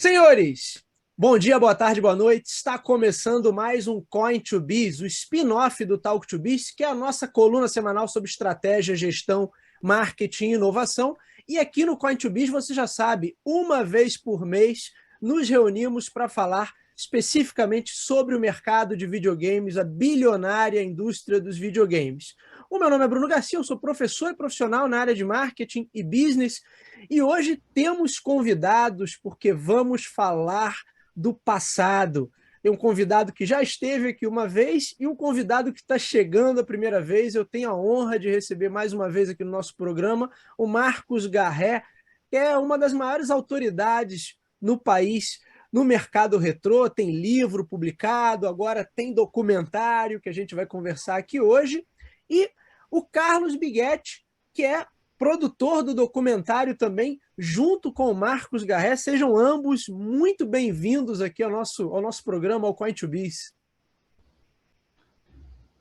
Senhores, bom dia, boa tarde, boa noite. Está começando mais um Coin to Biz, o spin-off do Talk to Biz, que é a nossa coluna semanal sobre estratégia, gestão, marketing e inovação. E aqui no Coin to Biz, você já sabe, uma vez por mês nos reunimos para falar especificamente sobre o mercado de videogames, a bilionária indústria dos videogames. O meu nome é Bruno Garcia, eu sou professor e profissional na área de marketing e business. E hoje temos convidados, porque vamos falar do passado. Tem um convidado que já esteve aqui uma vez e um convidado que está chegando a primeira vez. Eu tenho a honra de receber mais uma vez aqui no nosso programa o Marcos Garré, que é uma das maiores autoridades no país no mercado retrô. Tem livro publicado, agora tem documentário que a gente vai conversar aqui hoje. E o Carlos Biguetti, que é produtor do documentário também, junto com o Marcos Garré. Sejam ambos muito bem-vindos aqui ao nosso programa, ao Coin to Biz.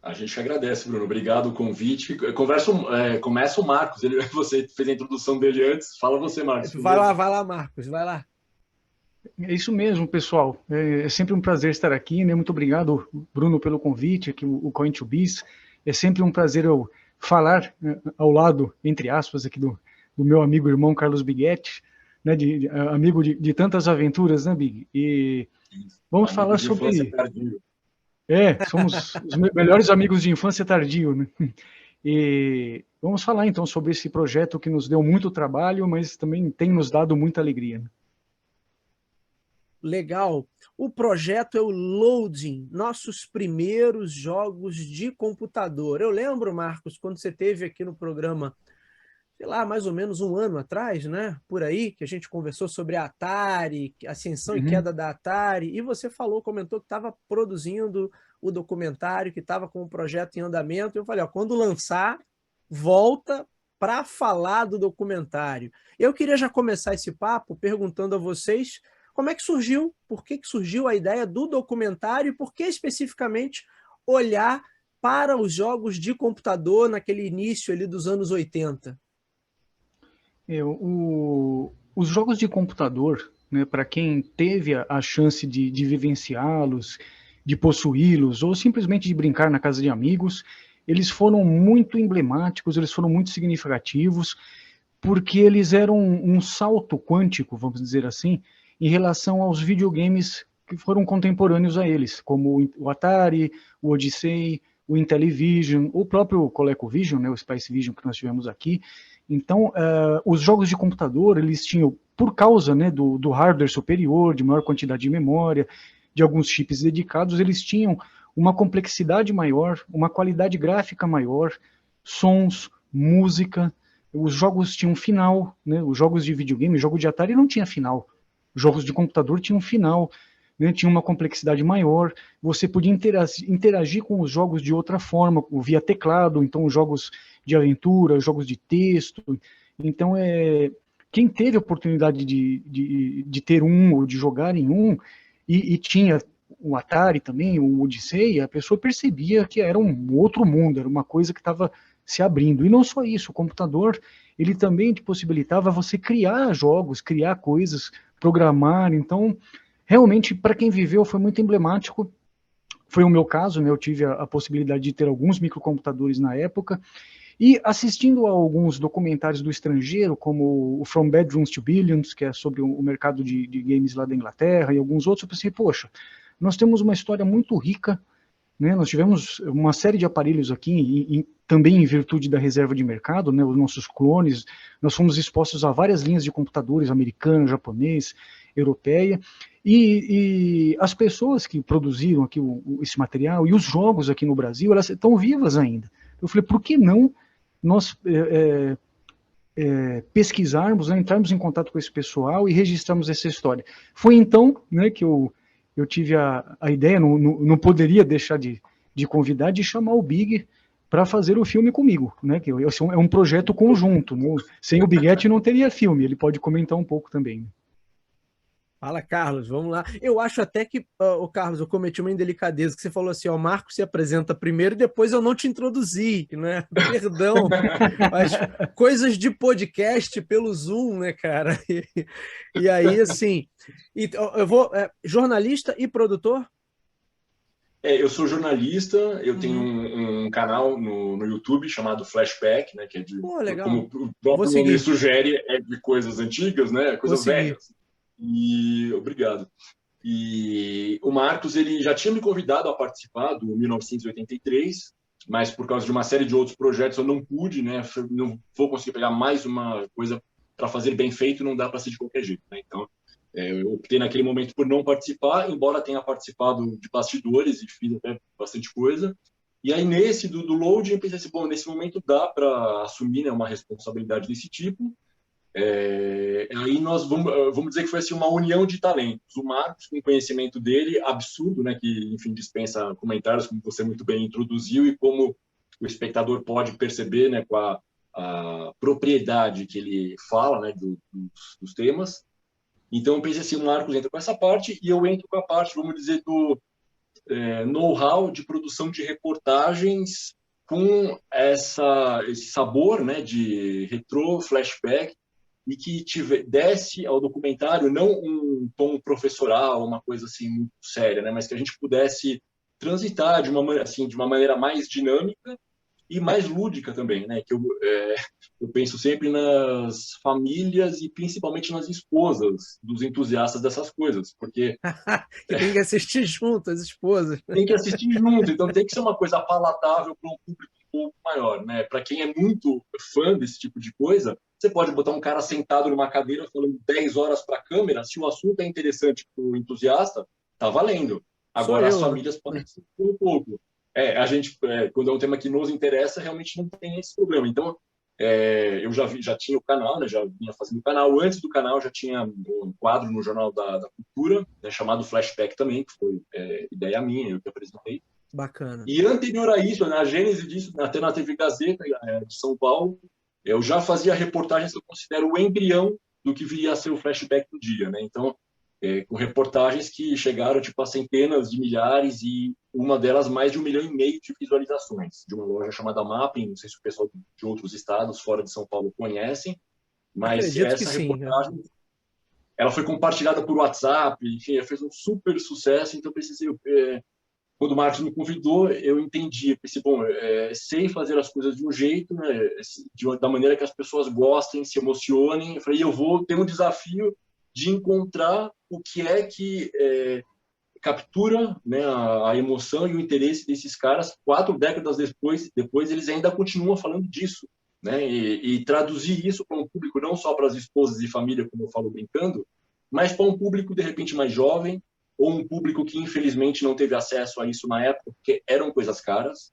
A gente agradece, Bruno. Obrigado o convite. Começa o Marcos. Você fez a introdução dele antes. Fala você, Marcos. Vai lá, Marcos, vai lá. É isso mesmo, pessoal. É sempre um prazer estar aqui, né? Muito obrigado, Bruno, pelo convite, aqui o Coin to Biz. É sempre um prazer eu falar ao lado, entre aspas, aqui do meu amigo irmão Carlos Biguetti, né, amigo de tantas aventuras, né, Big? E vamos falar sobre... somos os melhores amigos de infância tardio, né? E vamos falar, então, sobre esse projeto que nos deu muito trabalho, mas também tem nos dado muita alegria, né? Legal. O projeto é o Loading, nossos primeiros jogos de computador. Eu lembro, Marcos, quando você esteve aqui no programa, sei lá, mais ou menos um ano atrás, né? Por aí, que a gente conversou sobre a Atari, ascensão e queda da Atari, e você comentou que estava produzindo o documentário, que estava com o projeto em andamento. Eu falei, ó, quando lançar, volta para falar do documentário. Eu queria já começar esse papo perguntando a vocês como é que surgiu, por que surgiu a ideia do documentário e por que especificamente olhar para os jogos de computador naquele início ali dos anos 80? Os jogos de computador, né, para quem teve a chance de vivenciá-los, de possuí-los, ou simplesmente de brincar na casa de amigos, eles foram muito emblemáticos, eles foram muito significativos, porque eles eram um salto quântico, vamos dizer assim, em relação aos videogames que foram contemporâneos a eles, como o Atari, o Odyssey, o Intellivision, o próprio ColecoVision, né, o Spicevision que nós tivemos aqui. Então, os jogos de computador, eles tinham, por causa, né, do hardware superior, de maior quantidade de memória, de alguns chips dedicados, eles tinham uma complexidade maior, uma qualidade gráfica maior, sons, música. Os jogos tinham final, né, os jogos de videogame, o jogo de Atari não tinha final. Jogos de computador tinham final, né, tinha uma complexidade maior, você podia interagir com os jogos de outra forma, via teclado, então jogos de aventura, jogos de texto. Então, quem teve a oportunidade de ter um, ou de jogar em um, e tinha o Atari também, o Odyssey, a pessoa percebia que era um outro mundo, era uma coisa que estava se abrindo. E não só isso, o computador, ele também te possibilitava você criar jogos, criar coisas, programar. Então, realmente, para quem viveu, foi muito emblemático. Foi o meu caso, né? Eu tive a possibilidade de ter alguns microcomputadores na época, e assistindo a alguns documentários do estrangeiro, como o From Bedrooms to Billions, que é sobre o mercado de games lá da Inglaterra, e alguns outros, eu pensei, poxa, nós temos uma história muito rica, né? Nós tivemos uma série de aparelhos aqui, também em virtude da reserva de mercado, né? Os nossos clones, nós fomos expostos a várias linhas de computadores, americano, japonês, europeia, e as pessoas que produziram aqui esse material, e os jogos aqui no Brasil, elas estão vivas ainda. Eu falei, por que não nós pesquisarmos, né, entrarmos em contato com esse pessoal e registrarmos essa história? Foi então, né, que eu tive a ideia, não poderia deixar de convidar, de chamar o Big para fazer o filme comigo, né, que é um projeto conjunto, né? Sem o Biguetti não teria filme, ele pode comentar um pouco também. Fala, Carlos, vamos lá. Eu acho até que, ô Carlos, eu cometi uma indelicadeza, que você falou assim, ó, o Marcos se apresenta primeiro e depois eu não te introduzi, né? Perdão, mas coisas de podcast pelo Zoom, né, cara? E aí, assim, eu vou, jornalista e produtor? Eu sou jornalista, eu tenho Uhum. um canal no YouTube chamado Flashback, né, que é Pô, legal. como o Vou próprio nome seguir, sugere, é de coisas antigas, né, vou coisas seguir. velhas. E obrigado. E o Marcos, ele já tinha me convidado a participar do 1983, mas por causa de uma série de outros projetos eu não pude, né, não vou conseguir pegar mais uma coisa para fazer bem feito, não dá para ser de qualquer jeito, né? Então, eu optei naquele momento por não participar, embora tenha participado de bastidores e fiz até bastante coisa. E aí, nesse do loading, eu pensei assim, bom, nesse momento dá para assumir, né, uma responsabilidade desse tipo. Aí nós vamos dizer que foi assim, uma união de talentos. O Marcos, com o conhecimento dele, absurdo, né, que, enfim, dispensa comentários, como você muito bem introduziu, e como o espectador pode perceber, né, com a propriedade que ele fala, né, dos temas. Então, eu pensei assim, o Marcos entra com essa parte e eu entro com a parte, vamos dizer, do know-how de produção de reportagens com esse sabor, né, de retrô, flashback, e que desse ao documentário não um tom professoral, uma coisa assim muito séria, né, mas que a gente pudesse transitar de uma maneira mais dinâmica e mais lúdica também, né? Que eu penso sempre nas famílias e principalmente nas esposas dos entusiastas dessas coisas, porque Que tem que assistir junto, as esposas. tem que assistir junto, então tem que ser uma coisa palatável para um público um pouco maior, né? Para quem é muito fã desse tipo de coisa, você pode botar um cara sentado numa cadeira falando 10 horas para a câmera, se o assunto é interessante para o entusiasta, tá valendo. Sou Agora as eu, famílias né? podem ser um pouco. A gente, quando é um tema que nos interessa, realmente não tem esse problema. Então, eu já tinha o canal, né, já vinha fazendo o canal. Antes do canal, já tinha um quadro no Jornal da Cultura, né, chamado Flashback também, que foi ideia minha, eu que apresentei. Bacana. E anterior a isso, na gênese disso, até na TV Gazeta de São Paulo, eu já fazia reportagens que eu considero o embrião do que viria a ser o Flashback do dia, né? Então, com reportagens que chegaram tipo a centenas de milhares e uma delas mais de 1,5 milhão de visualizações, de uma loja chamada Mapping, não sei se o pessoal de outros estados fora de São Paulo conhecem, mas Acredito que essa sim, né? reportagem ela foi compartilhada por WhatsApp, enfim, fez um super sucesso, então eu precisei quando o Marcos me convidou, eu entendi, pensei, bom, sei fazer as coisas de um jeito, né, da maneira que as pessoas gostem, se emocionem. Eu falei, eu vou ter um desafio de encontrar o que é que captura, né, a emoção e o interesse desses caras 4 décadas depois eles ainda continuam falando disso, né, e traduzir isso para um público não só para as esposas e família, como eu falo brincando, mas para um público de repente mais jovem ou um público que infelizmente não teve acesso a isso na época porque eram coisas caras.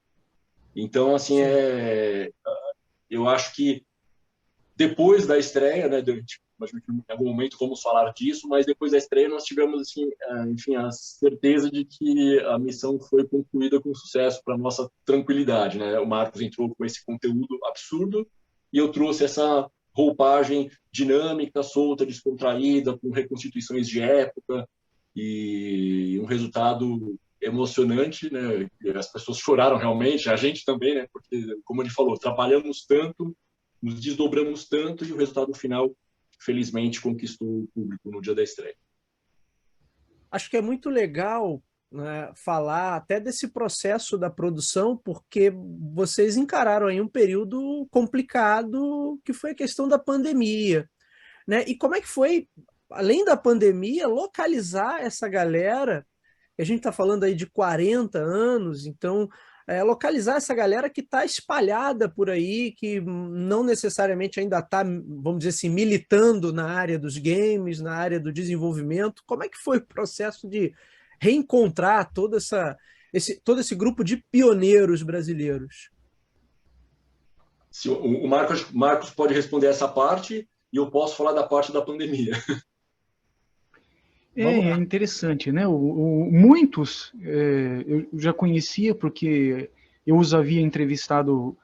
Então, assim, Sim. eu acho que depois da estreia, né, imagino que em algum momento vamos falar disso, mas depois da estreia nós tivemos, assim, enfim, a certeza de que a missão foi concluída com sucesso para nossa tranquilidade, né? O Marcos entrou com esse conteúdo absurdo e eu trouxe essa roupagem dinâmica, solta, descontraída, com reconstituições de época e um resultado emocionante, né? As pessoas choraram realmente, a gente também, né? Porque, como ele falou, trabalhamos tanto, nos desdobramos tanto e o resultado final, felizmente, conquistou o público no dia da estreia. Acho que é muito legal, né, falar até desse processo da produção, porque vocês encararam aí um período complicado, que foi a questão da pandemia, né? E como é que foi, além da pandemia, localizar essa galera? A gente está falando aí de 40 anos, então localizar essa galera que está espalhada por aí, que não necessariamente ainda está, vamos dizer assim, militando na área dos games, na área do desenvolvimento. Como é que foi o processo de reencontrar todo esse grupo de pioneiros brasileiros? Se o Marcos pode responder essa parte e eu posso falar da parte da pandemia. Vamos É lá. interessante, né? Muitos eu já conhecia porque eu os havia entrevistado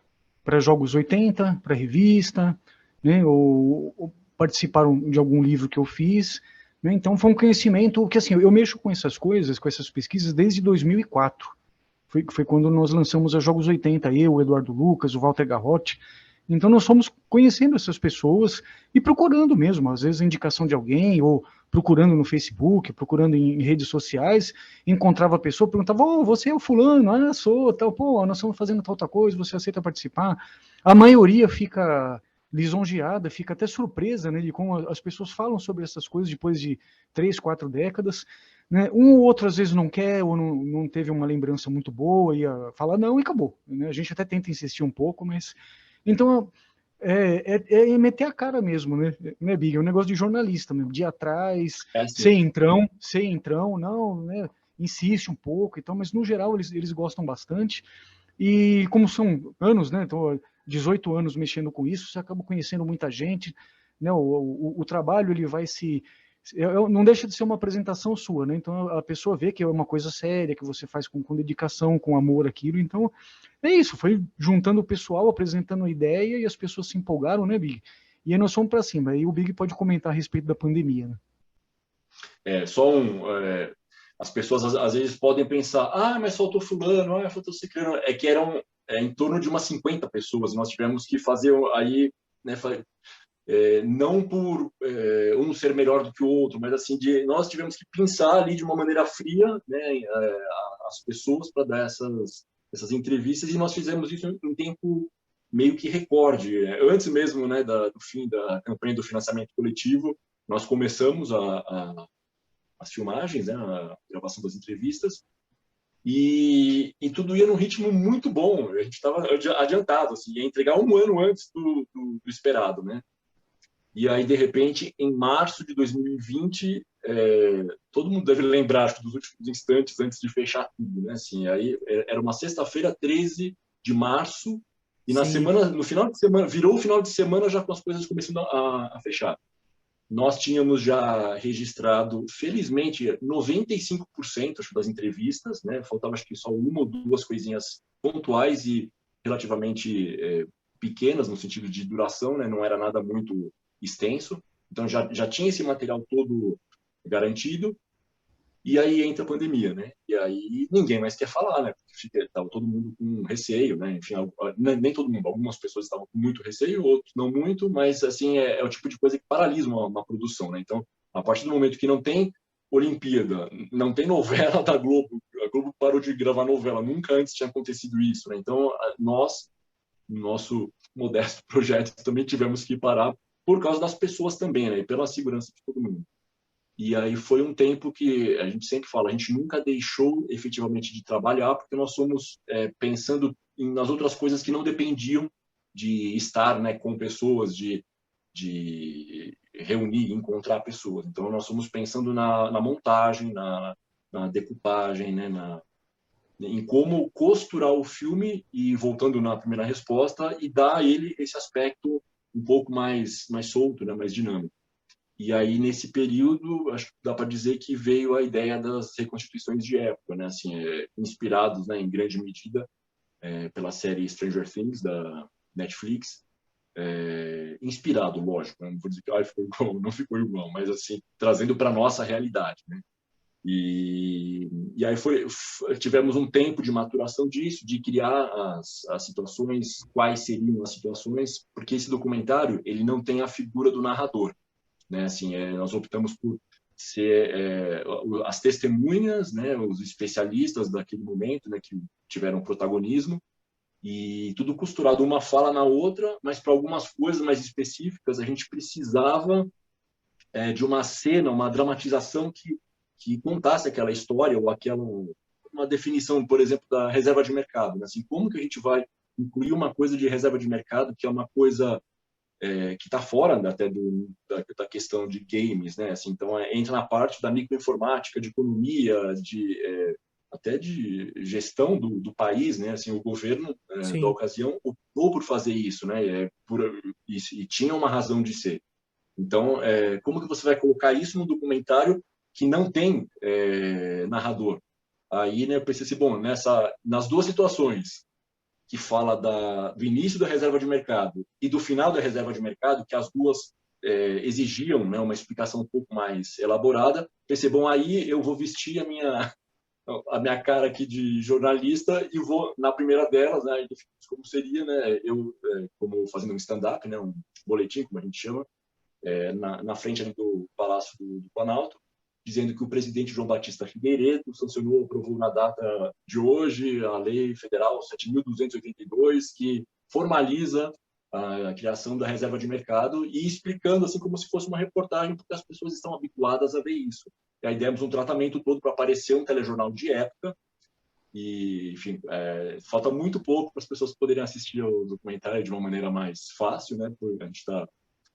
para Jogos 80, para revista, né? Ou participaram de algum livro que eu fiz, né? Então foi um conhecimento que, assim, eu mexo com essas coisas, com essas pesquisas desde 2004. Foi quando nós lançamos a Jogos 80, eu, o Eduardo Lucas, o Walter Garrote. Então nós fomos conhecendo essas pessoas e procurando mesmo, às vezes a indicação de alguém, ou procurando no Facebook, procurando em redes sociais, encontrava a pessoa, perguntava, oh, você é o fulano? Ah, sou, tal, pô, nós estamos fazendo tal coisa, você aceita participar? A maioria fica lisonjeada, fica até surpresa, né, de como as pessoas falam sobre essas coisas depois de 3, 4 décadas, né? Um ou outro às vezes não quer, ou não teve uma lembrança muito boa, e fala não e acabou, né? A gente até tenta insistir um pouco, mas... Então, é meter a cara mesmo, né, Big? É um negócio de jornalista mesmo, de ir atrás, Assim. sem entrão, não, né? Insiste um pouco, então, mas no geral eles gostam bastante. E como são anos, né? Então, 18 anos mexendo com isso, você acaba conhecendo muita gente, né? O trabalho ele vai se não deixa de ser uma apresentação sua, né? Então a pessoa vê que é uma coisa séria, que você faz com dedicação, com amor aquilo. Então é isso, foi juntando o pessoal, apresentando a ideia e as pessoas se empolgaram, né, Big? E aí nós fomos para cima. Aí o Big pode comentar a respeito da pandemia, né? As pessoas às vezes podem pensar, mas faltou fulano, faltou ciclano. É que eram em torno de umas 50 pessoas. Nós tivemos que fazer aí, né, não por um ser melhor do que o outro, mas assim, nós tivemos que pensar ali de uma maneira fria, né, as pessoas para dar essas entrevistas, e nós fizemos isso em tempo meio que recorde. Antes mesmo, né, do fim da campanha do financiamento coletivo, nós começamos as filmagens, né, a gravação das entrevistas, e tudo ia num ritmo muito bom. A gente estava adiantado, assim, ia entregar um ano antes do esperado, né? E aí, de repente, em março de 2020, todo mundo deve lembrar, acho que dos últimos instantes antes de fechar tudo, né? Assim, aí era uma sexta-feira, 13 de março, e na semana, no final de semana, virou o final de semana já com as coisas começando a fechar. Nós tínhamos já registrado, felizmente, 95% acho, das entrevistas, né? Faltava acho que só uma ou duas coisinhas pontuais e relativamente pequenas no sentido de duração, né? Não era nada muito extenso. Então já tinha esse material todo garantido. E aí entra a pandemia, né? E aí ninguém mais quer falar, né? Porque estava todo mundo com receio, né? Enfim, nem todo mundo, algumas pessoas estavam com muito receio, outros não muito, mas assim é o tipo de coisa que paralisa uma produção, né? Então, a partir do momento que não tem Olimpíada, não tem novela da Globo, a Globo parou de gravar novela, nunca antes tinha acontecido isso, né? Então, nós, no nosso modesto projeto, também tivemos que parar por causa das pessoas também, né? E pela segurança de todo mundo. E aí foi um tempo que a gente sempre fala, a gente nunca deixou efetivamente de trabalhar, porque nós fomos pensando nas outras coisas que não dependiam de estar, né, com pessoas, de reunir, encontrar pessoas. Então nós fomos pensando na montagem, na decupagem, né, em como costurar o filme e, voltando na primeira resposta, e dar a ele esse aspecto um pouco mais solto, né, mais dinâmico. E aí, nesse período, acho que dá para dizer que veio a ideia das reconstituições de época, né? Assim, inspirados, né, em grande medida pela série Stranger Things, da Netflix. Inspirado, lógico, né? Não vou dizer que ficou igual, não ficou igual, mas assim, trazendo para a nossa realidade, né? E aí tivemos um tempo de maturação disso, de criar as situações, quais seriam as situações, porque esse documentário ele não tem a figura do narrador. Né? Assim, nós optamos por ser as testemunhas, né, os especialistas daquele momento, né, que tiveram protagonismo, e tudo costurado, uma fala na outra, mas para algumas coisas mais específicas a gente precisava de uma cena, uma dramatização que contasse aquela história ou uma definição, por exemplo, da reserva de mercado. Né? Assim, como que a gente vai incluir uma coisa de reserva de mercado, que é uma coisa que está fora até da questão de games, né? Assim, então, entra na parte da microinformática, de economia, até de gestão do país, né? Assim, o governo da ocasião optou por fazer isso, né? E tinha uma razão de ser. Então, como que você vai colocar isso num documentário que não tem narrador? Aí, né, eu pensei assim, bom, nas duas situações, que fala do início da reserva de mercado e do final da reserva de mercado, que as duas exigiam, né, uma explicação um pouco mais elaborada. Pensei, bom, aí eu vou vestir a minha cara aqui de jornalista e vou, na primeira delas, né, como seria, né, eu como fazendo um stand-up, né, um boletim, como a gente chama, na frente ali do Palácio do Planalto, dizendo que o presidente João Batista Figueiredo sancionou, aprovou na data de hoje a Lei Federal 7.282, que formaliza a criação da reserva de mercado e explicando assim como se fosse uma reportagem, porque as pessoas estão habituadas a ver isso. E aí demos um tratamento todo para aparecer um telejornal de época e, enfim, falta muito pouco para as pessoas poderem assistir ao documentário de uma maneira mais fácil, né? Porque a gente está...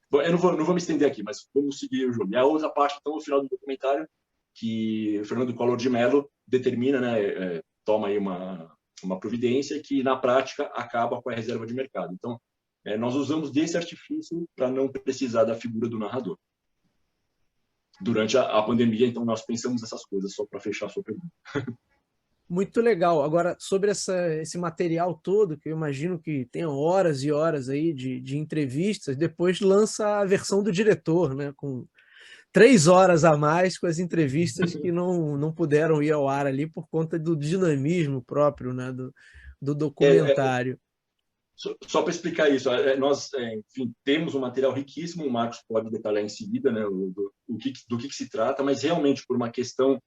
Eu não vou me estender aqui, mas vamos seguir o jogo. E a outra parte, então, no final do documentário, que o Fernando Collor de Mello determina, né, toma aí uma providência que, na prática, acaba com a reserva de mercado. Então, nós usamos desse artifício para não precisar da figura do narrador. Durante a pandemia, então, nós pensamos essas coisas, só para fechar a sua pergunta. Muito legal. Agora, sobre esse material todo, que eu imagino que tenha horas e horas aí de entrevistas, depois lança a versão do diretor, né? Com 3 horas a mais com as entrevistas que não puderam ir ao ar ali por conta do dinamismo próprio, né? Do documentário. Só para explicar isso, nós, enfim, temos um material riquíssimo, o Marcos pode detalhar em seguida, né, do que se trata, mas realmente por uma questão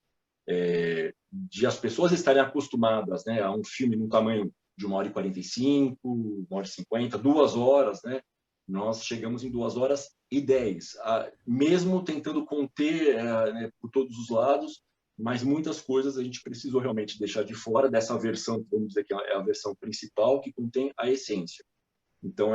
de as pessoas estarem acostumadas, né, a um filme no tamanho de 1h45, 1h50, 2 horas, né, nós chegamos em 2h10, mesmo tentando conter, né, por todos os lados, mas muitas coisas a gente precisou realmente deixar de fora dessa versão, vamos dizer que é a versão principal, que contém a essência. Então,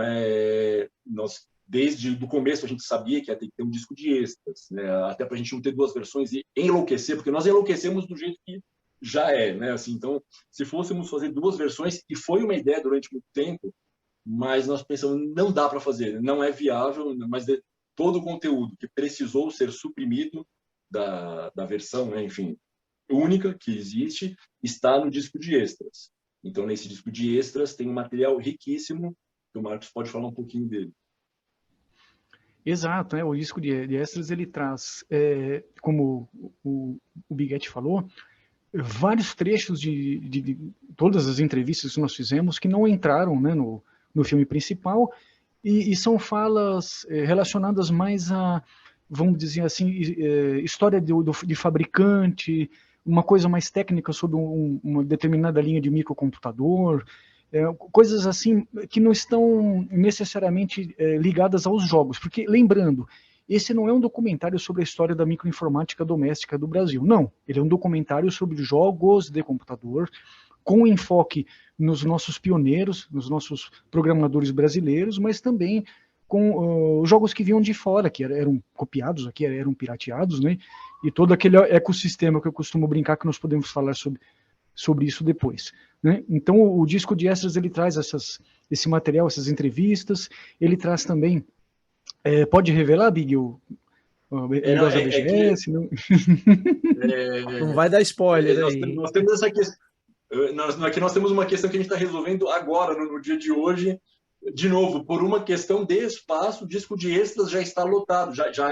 nós, desde o começo, a gente sabia que ia ter que ter um disco de extras, né? Até para a gente não ter 2 versões e enlouquecer, porque nós enlouquecemos do jeito que já né? Assim, então, se fôssemos fazer 2 versões, e foi uma ideia durante muito tempo, mas nós pensamos, não dá para fazer, não é viável, mas todo o conteúdo que precisou ser suprimido da versão, né, enfim, única que existe, está no disco de extras. Então, nesse disco de extras tem um material riquíssimo, que o Marcos pode falar um pouquinho dele. Exato, o disco de extras ele traz, como o Biguete falou, vários trechos de todas as entrevistas que nós fizemos que não entraram, né, no filme principal, e são falas relacionadas mais a, vamos dizer assim, história de fabricante, uma coisa mais técnica sobre uma determinada linha de microcomputador, coisas assim que não estão necessariamente ligadas aos jogos, porque, lembrando, esse não é um documentário sobre a história da microinformática doméstica do Brasil, não, ele é um documentário sobre jogos de computador, com enfoque nos nossos pioneiros, nos nossos programadores brasileiros, mas também com jogos que vinham de fora, que eram copiados aqui, eram pirateados, né? E todo aquele ecossistema que eu costumo brincar, que nós podemos falar sobre isso depois, né? Então, o disco de extras, ele traz esse material, essas entrevistas, ele traz também, pode revelar, Big, o negócio da BGS? Não vai dar spoiler aí. Nós temos essa questão, nós temos uma questão que a gente está resolvendo agora, no dia de hoje. De novo, por uma questão de espaço, o disco de extras já está lotado, já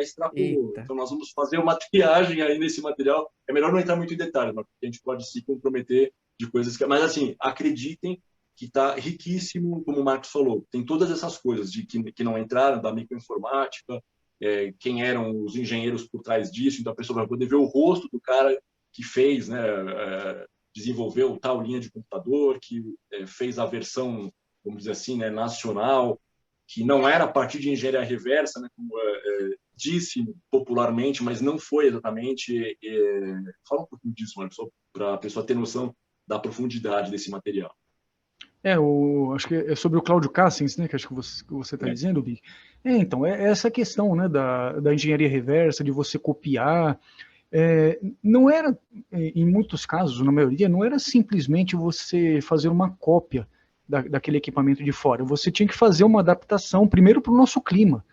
extrapolou. Então, nós vamos fazer uma triagem aí nesse material. É melhor não entrar muito em detalhes, porque a gente pode se comprometer de coisas que... Mas, assim, acreditem que está riquíssimo, como o Marcos falou. Tem todas essas coisas que não entraram, da microinformática, quem eram os engenheiros por trás disso. Então, a pessoa vai poder ver o rosto do cara que fez, né, desenvolveu tal linha de computador, que fez a versão, vamos dizer assim, né, nacional, que não era a partir de engenharia reversa, né, como disse popularmente, mas não foi exatamente. Fala um pouquinho disso, Marcos, só para a pessoa ter noção da profundidade desse material. Acho que é sobre o Cláudio Cassens, né, que acho que você está dizendo, Big. Então, essa questão, né, da engenharia reversa, de você copiar, não era, em muitos casos, na maioria, não era simplesmente você fazer uma cópia daquele equipamento de fora. Você tinha que fazer uma adaptação, primeiro, para o nosso clima,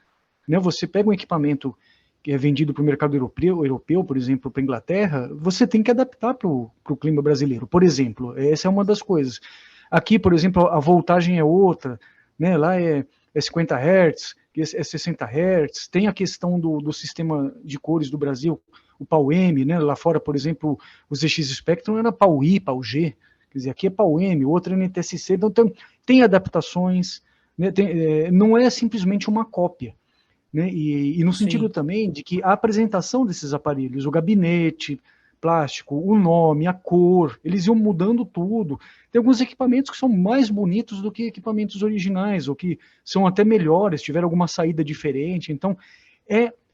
né? Você pega um equipamento que é vendido para o mercado europeu, por exemplo, para a Inglaterra, você tem que adaptar para o clima brasileiro. Por exemplo, essa é uma das coisas. Aqui, por exemplo, a voltagem é outra, né? Lá é 50 Hz, que é 60 Hz, tem a questão do sistema de cores do Brasil, o PAL-M, né? Lá fora, por exemplo, o ZX Spectrum era PAL-I, PAL-G, quer dizer, aqui é PAL-M, outro é NTSC, então tem adaptações, né? Não é simplesmente uma cópia, né? E no sentido também de que a apresentação desses aparelhos, o gabinete plástico, o nome, a cor, eles iam mudando tudo. Tem alguns equipamentos que são mais bonitos do que equipamentos originais, ou que são até melhores, tiveram alguma saída diferente. Então,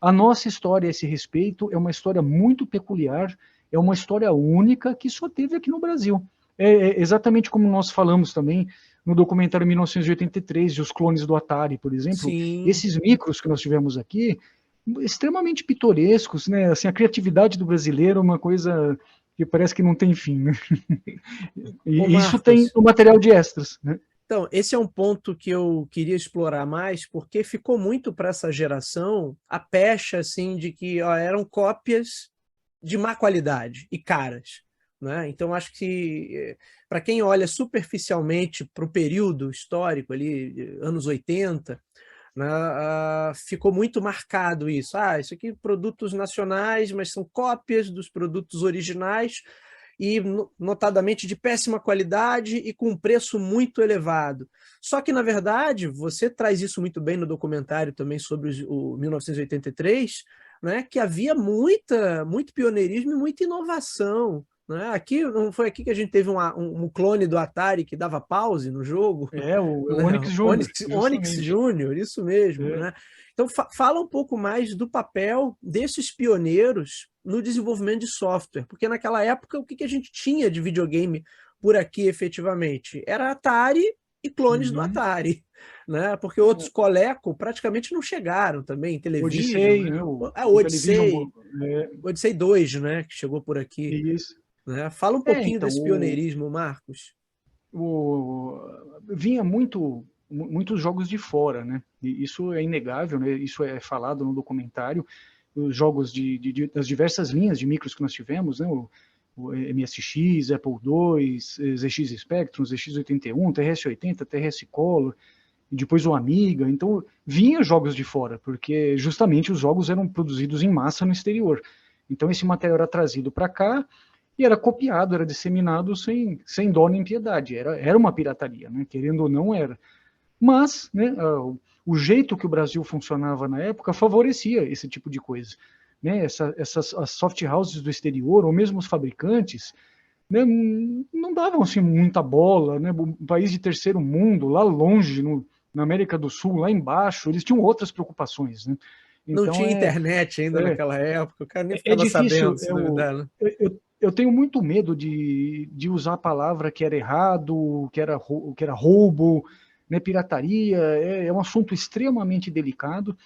a nossa história a esse respeito é uma história muito peculiar, é uma história única que só teve aqui no Brasil. É exatamente como nós falamos também no documentário 1983, de Os Clones do Atari, por exemplo. Sim. Esses micros que nós tivemos aqui, extremamente pitorescos, né? Assim, a criatividade do brasileiro é uma coisa que parece que não tem fim, né? E isso tem no material de extras, né? Então, esse é um ponto que eu queria explorar mais, porque ficou muito para essa geração a pecha assim, de que eram cópias de má qualidade e caras, né? Então, acho que para quem olha superficialmente para o período histórico ali, anos 80, né, ficou muito marcado isso. Isso aqui produtos nacionais, mas são cópias dos produtos originais e notadamente de péssima qualidade e com um preço muito elevado. Só que, na verdade, você traz isso muito bem no documentário também sobre o 1983, né, que havia muito pioneirismo e muita inovação. Né? Aqui, não foi aqui que a gente teve um clone do Atari que dava pause no jogo? O Onyx Júnior. Onyx Júnior, isso mesmo. Né? Então, fala um pouco mais do papel desses pioneiros no desenvolvimento de software, porque naquela época o que a gente tinha de videogame por aqui efetivamente? Era Atari e clones do Atari, né? Porque outros Coleco praticamente não chegaram também, Television, Odyssey, né? Odyssey, Odyssey 2, né? Que chegou por aqui. Isso. Né? Fala um pouquinho desse pioneirismo, Marcos. Vinha muitos jogos de fora, né? E isso é inegável, né? Isso é falado no documentário. Os jogos das diversas linhas de micros que nós tivemos, né? O MSX, Apple II, ZX Spectrum, ZX81, TRS-80, TRS Color, e depois o Amiga. Então, vinha jogos de fora, porque justamente os jogos eram produzidos em massa no exterior. Então, esse material era trazido para cá e era copiado, era disseminado sem dó nem piedade. Era uma pirataria, né? Querendo ou não, era. Mas, né, o jeito que o Brasil funcionava na época favorecia esse tipo de coisa. Né? As soft houses do exterior, ou mesmo os fabricantes, né, não davam assim, muita bola. Né? Um país de terceiro mundo, lá longe, na América do Sul, lá embaixo, eles tinham outras preocupações. Né? Então, não tinha internet ainda naquela época, o cara nem ficava difícil, sabendo se duvidar, né? Eu tenho muito medo de usar a palavra que era errado, que era roubo, né, pirataria. É um assunto extremamente delicado,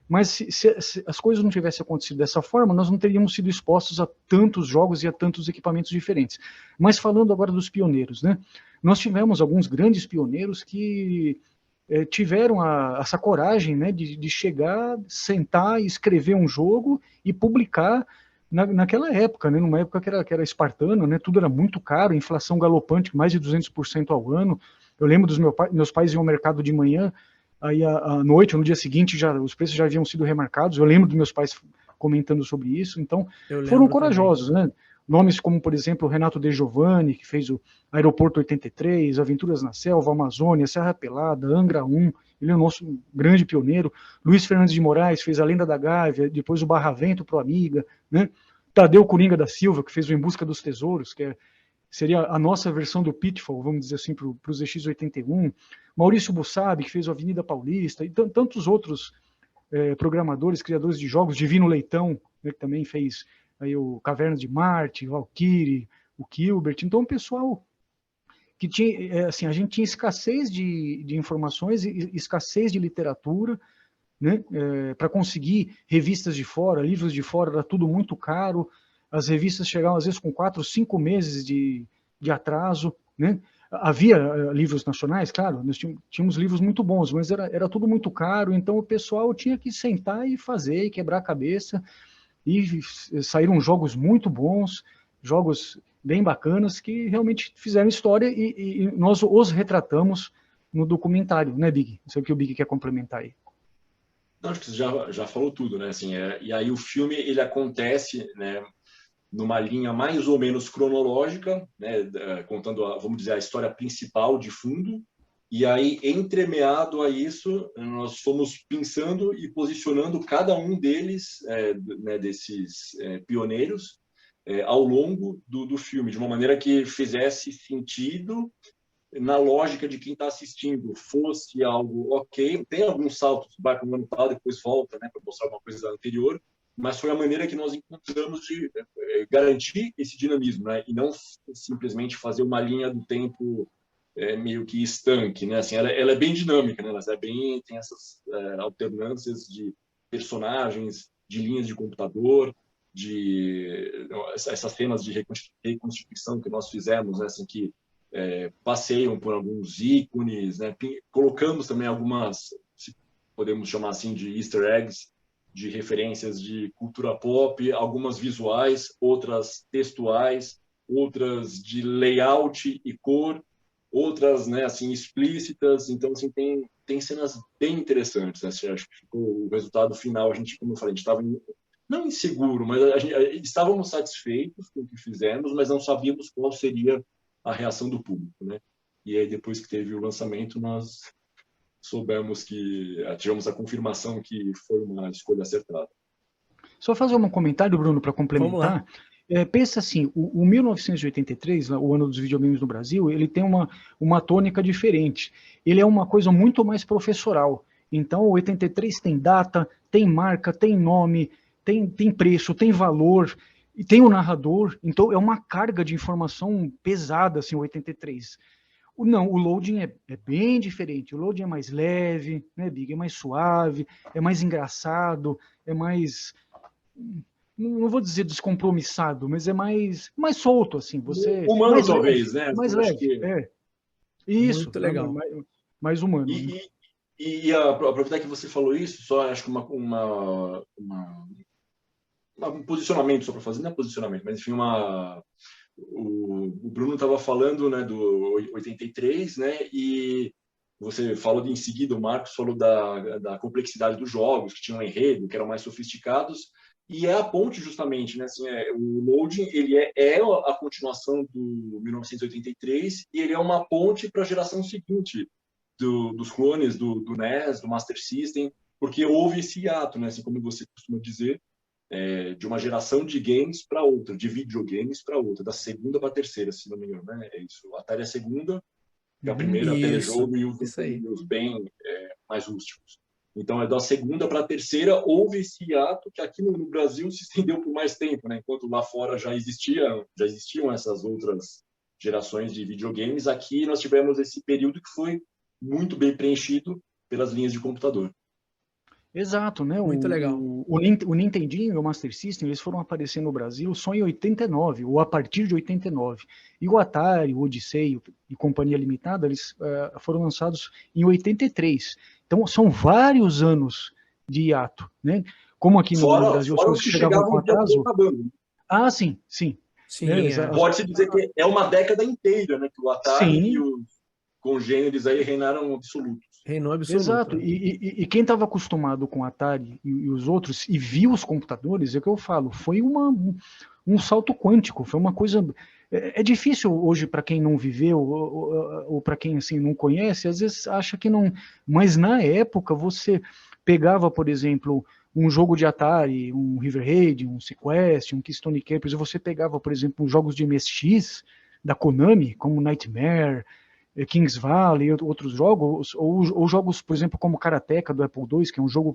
mas se as coisas não tivessem acontecido dessa forma, nós não teríamos sido expostos a tantos jogos e a tantos equipamentos diferentes. Mas falando agora dos pioneiros, né, nós tivemos alguns grandes pioneiros que tiveram essa coragem, né, de chegar, sentar, escrever um jogo e publicar naquela época, né, numa época que era espartana, né, tudo era muito caro, inflação galopante, mais de 200% ao ano. Eu lembro dos meus pais iam ao mercado de manhã, aí à noite, no dia seguinte, os preços já haviam sido remarcados. Eu lembro dos meus pais comentando sobre isso. Então, foram corajosos, né? Nomes como, por exemplo, Renato De Giovanni, que fez o Aeroporto 83, Aventuras na Selva, Amazônia, Serra Pelada, Angra 1, ele é o nosso grande pioneiro. Luiz Fernandes de Moraes fez A Lenda da Gávea, depois o Barravento pro Amiga, né? Tadeu Coringa da Silva, que fez o Em Busca dos Tesouros, que seria a nossa versão do Pitfall, vamos dizer assim, para o ZX81. Maurício Bussabi, que fez o Avenida Paulista, e tantos outros programadores, criadores de jogos, Divino Leitão, né, que também fez aí o Cavernas de Marte, Valkyrie, o Gilbert. Então, o pessoal que tinha, assim, a gente tinha escassez de informações, escassez de literatura, né, para conseguir revistas de fora, livros de fora, era tudo muito caro. As revistas chegavam às vezes com 4, 5 meses de atraso, né? Havia livros nacionais, claro, nós tínhamos livros muito bons, mas era tudo muito caro, então o pessoal tinha que sentar e fazer, e quebrar a cabeça, e saíram jogos muito bons, jogos bem bacanas, que realmente fizeram história, e nós os retratamos no documentário, né, Big? Não sei o que o Big quer complementar aí. Não, acho que você já falou tudo, né? Assim, e aí o filme ele acontece, né, numa linha mais ou menos cronológica, né, contando, vamos dizer, a história principal de fundo. E aí, entremeado a isso, nós fomos pensando e posicionando cada um deles, né, desses pioneiros, ao longo do filme, de uma maneira que fizesse sentido na lógica de quem está assistindo, fosse algo ok. Tem alguns saltos, vai para um ano tal, depois volta, né, para mostrar uma coisa anterior, mas foi a maneira que nós encontramos de garantir esse dinamismo, né, e não simplesmente fazer uma linha do tempo meio que estanque, né? Assim, ela é bem dinâmica, né? Ela é bem, tem essas alternâncias de personagens, de linhas de computador, de essas cenas de reconstituição que nós fizemos, né? Assim, que passeiam por alguns ícones, né? Colocamos também algumas, se podemos chamar assim, de easter eggs, de referências de cultura pop, algumas visuais, outras textuais, outras de layout e cor, outras, né, assim, explícitas. Então, assim, tem cenas bem interessantes, né? Assim, acho que ficou o resultado final, a gente, como eu falei, a gente estava não inseguro, mas estávamos satisfeitos com o que fizemos, mas não sabíamos qual seria a reação do público, né? E aí, depois que teve o lançamento, nós soubemos que tivemos a confirmação que foi uma escolha acertada. Só fazer um comentário, Bruno, para complementar. Pensa assim, o 1983, o ano dos videogames no Brasil, ele tem uma tônica diferente. Ele é uma coisa muito mais professoral. Então, o 83 tem data, tem marca, tem nome, tem preço, tem valor, e tem o narrador. Então, é uma carga de informação pesada, assim, o 83. Não, o loading é bem diferente. O loading é mais leve, né, Big? É mais suave, é mais engraçado, é mais... Não vou dizer descompromissado, mas é mais solto, assim. Você humano, mais talvez, leve, né? mais Eu acho leve. que... Isso, muito legal. mais humano. Né? E aproveitar que você falou isso, só acho que um posicionamento só para fazer, não é posicionamento, mas enfim, o Bruno estava falando, né, do 83, né, e você falou em seguida, o Marcos falou da complexidade dos jogos, que tinham um enredo, que eram mais sofisticados, e é a ponte justamente, né, assim, o Loading, ele é a continuação do 1983, e ele é uma ponte para a geração seguinte dos clones do NES, do Master System, porque houve esse hiato, né, assim como você costuma dizer, de uma geração de games para outra, de videogames para outra, da segunda para a terceira, se não me engano, né? É isso. O Atari é a segunda, que a primeira é o telejogo e os bem mais rústicos. Então, é da segunda para a terceira, houve esse hiato que aqui no Brasil se estendeu por mais tempo, né? Enquanto lá fora já existiam essas outras gerações de videogames, aqui nós tivemos esse período que foi muito bem preenchido pelas linhas de computador. Exato, né? Muito legal. O Nintendinho e o Master System, eles foram aparecer no Brasil só em 89, ou a partir de 89. E o Atari, o Odyssey e Companhia Limitada, eles foram lançados em 83. Então, são vários anos de hiato, né? Como aqui no Brasil as coisas chegavam com atraso. Ah, sim. Pode-se dizer que é uma década inteira, né? Que o Atari e os congêneres aí reinaram absolutos. Reinou absoluto. Exato, e quem estava acostumado com o Atari e os outros e viu os computadores, é o que eu falo, foi um salto quântico, foi uma coisa... É difícil hoje para quem não viveu ou para quem assim, não conhece, às vezes acha que não... Mas na época você pegava, por exemplo, um jogo de Atari, um River Raid, um Sequest, um Keystone Capers, e você pegava, por exemplo, jogos de MSX da Konami, como Nightmare, Kings Valley, outros jogos, ou jogos, por exemplo, como Karateka do Apple II, que é um jogo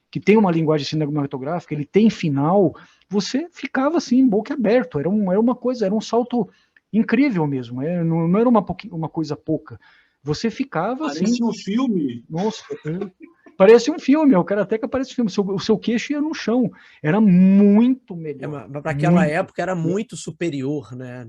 que tem uma linguagem cinematográfica, ele tem final, você ficava assim, boca aberta, era uma coisa, era um salto incrível mesmo, não era uma coisa pouca. Você ficava assim... Parecia um filme. Nossa, parece um filme, o Karateka parece um filme, o seu queixo ia no chão, era muito melhor. Para aquela época era muito superior, né?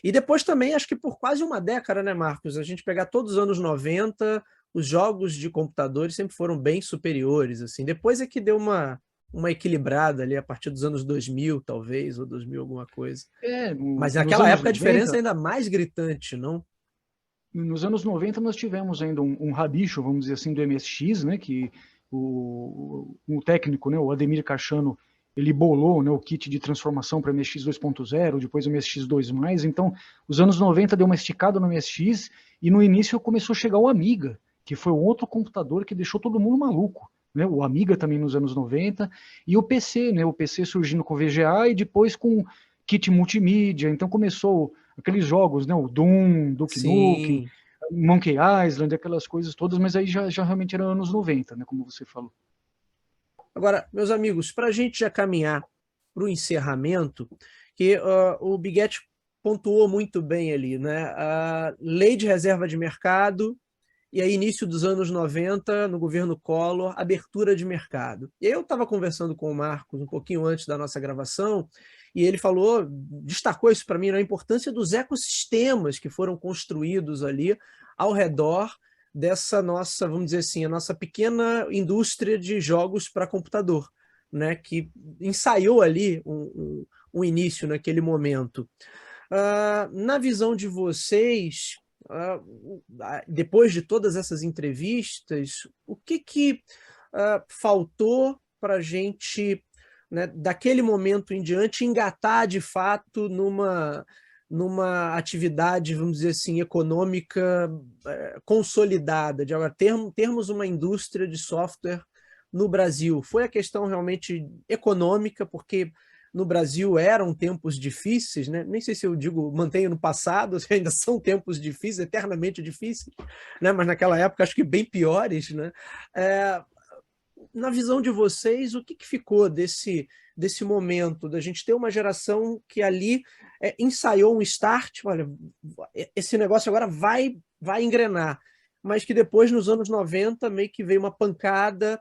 E depois também, acho que por quase uma década, né, Marcos? A gente pegar todos os anos 90, os jogos de computadores sempre foram bem superiores, assim. Depois é que deu uma equilibrada ali a partir dos anos 2000, talvez, ou 2000 alguma coisa. Mas naquela época 90, a diferença é ainda mais gritante, não? Nos anos 90 nós tivemos ainda um rabicho, vamos dizer assim, do MSX, né, que o técnico, né, o Ademir Cachano, ele bolou, né, o kit de transformação para MSX 2.0, depois o MSX2+, então os anos 90 deu uma esticada no MSX, e no início começou a chegar o Amiga, que foi um outro computador que deixou todo mundo maluco, né, o Amiga também nos anos 90, e o PC, né, o PC surgindo com VGA e depois com kit multimídia, então começou aqueles jogos, né, o Doom, Duke Nukem, Sim. Monkey Island, aquelas coisas todas, mas aí já realmente era anos 90, né, como você falou. Agora, meus amigos, para a gente já caminhar para o encerramento, que o Biguete pontuou muito bem ali, né? A lei de reserva de mercado, e aí início dos anos 90, no governo Collor, abertura de mercado. E aí eu estava conversando com o Marcos um pouquinho antes da nossa gravação, e ele falou, destacou isso para mim, né, a importância dos ecossistemas que foram construídos ali ao redor dessa nossa, vamos dizer assim, a nossa pequena indústria de jogos para computador, né, que ensaiou ali um início naquele momento. Na visão de vocês, depois de todas essas entrevistas, o que faltou para a gente, né, daquele momento em diante, engatar de fato numa atividade, vamos dizer assim, econômica consolidada, de agora termos uma indústria de software no Brasil? Foi a questão realmente econômica, porque no Brasil eram tempos difíceis, né? Nem sei se eu digo mantenho no passado, se ainda são tempos difíceis, eternamente difíceis, né? Mas naquela época acho que bem piores, né? Na visão de vocês, o que ficou desse momento, da gente ter uma geração que ali ensaiou um start, olha, esse negócio agora vai engrenar, mas que depois, nos anos 90, meio que veio uma pancada,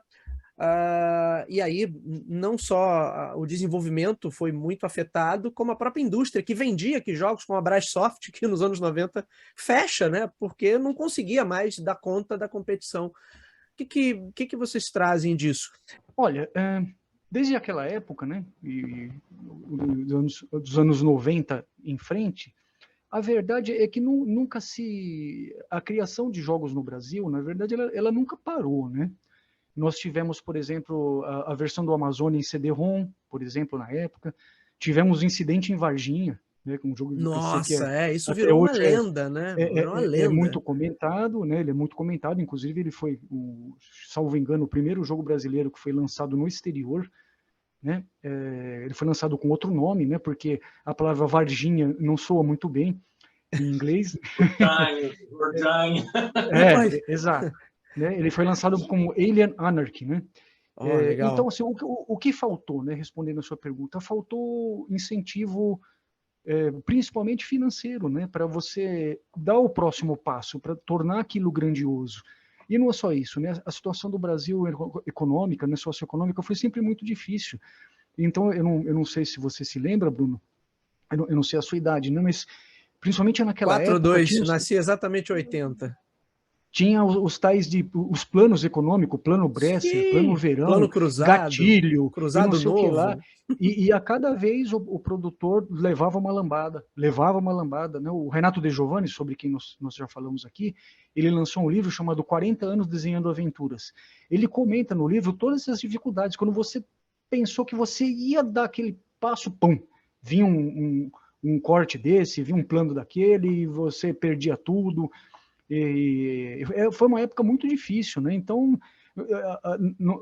e aí não só o desenvolvimento foi muito afetado, como a própria indústria, que vendia que jogos como a Brassoft, que nos anos 90 fecha, né? Porque não conseguia mais dar conta da competição. O que vocês trazem disso? Olha, desde aquela época, né, dos anos 90 em frente, a verdade é que nunca a criação de jogos no Brasil, na verdade, ela nunca parou, né? Nós tivemos, por exemplo, a versão do Amazônia em CD-ROM, por exemplo, na época. Tivemos um incidente em Varginha, né, com um jogo de PC que Nossa, isso até virou uma hoje lenda, né? Virou uma lenda. muito comentado, né? Ele é muito comentado, inclusive ele foi, salvo engano, o primeiro jogo brasileiro que foi lançado no exterior, né? Ele foi lançado com outro nome, né? Porque a palavra Varginha não soa muito bem em inglês. Exato. Né? Ele foi lançado como Alien Anarchy, né? Legal. Então, assim, o que faltou, né? Respondendo a sua pergunta, faltou incentivo, principalmente financeiro, né? Para você dar o próximo passo, para tornar aquilo grandioso. E não é só isso, né? A situação do Brasil econômica, né, socioeconômica, foi sempre muito difícil. Então, eu não sei se você se lembra, Bruno, eu não sei a sua idade, né? Mas principalmente naquela época... 4-2, nasci exatamente 80. Tinha os planos econômicos, plano Bresser, plano Verão, plano cruzado, gatilho, e não sei novo. o que lá. E a cada vez o produtor levava uma lambada. Né? O Renato De Giovanni, sobre quem nós já falamos aqui, ele lançou um livro chamado 40 anos desenhando aventuras. Ele comenta no livro todas essas dificuldades. Quando você pensou que você ia dar aquele passo, pum, vinha um corte desse, vinha um plano daquele, e você perdia tudo. Foi uma época muito difícil, né? Então,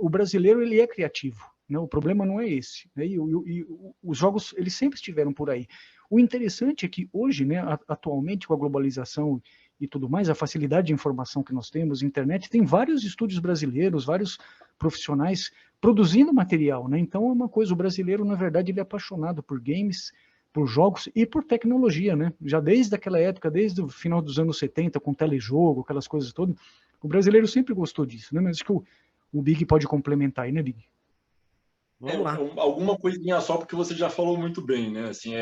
o brasileiro ele é criativo, né? O problema não é esse, né? E os jogos eles sempre estiveram por aí. O interessante é que hoje, né, atualmente com a globalização e tudo mais, a facilidade de informação que nós temos, a internet, tem vários estúdios brasileiros, vários profissionais produzindo material, né? Então é uma coisa, o brasileiro na verdade ele é apaixonado por games, por jogos e por tecnologia, né? Já desde aquela época, desde o final dos anos 70, com telejogo, aquelas coisas todas, o brasileiro sempre gostou disso, né? Mas acho que o Big pode complementar aí, né, Big? Vamos lá. Alguma coisinha só, porque você já falou muito bem, né? Assim,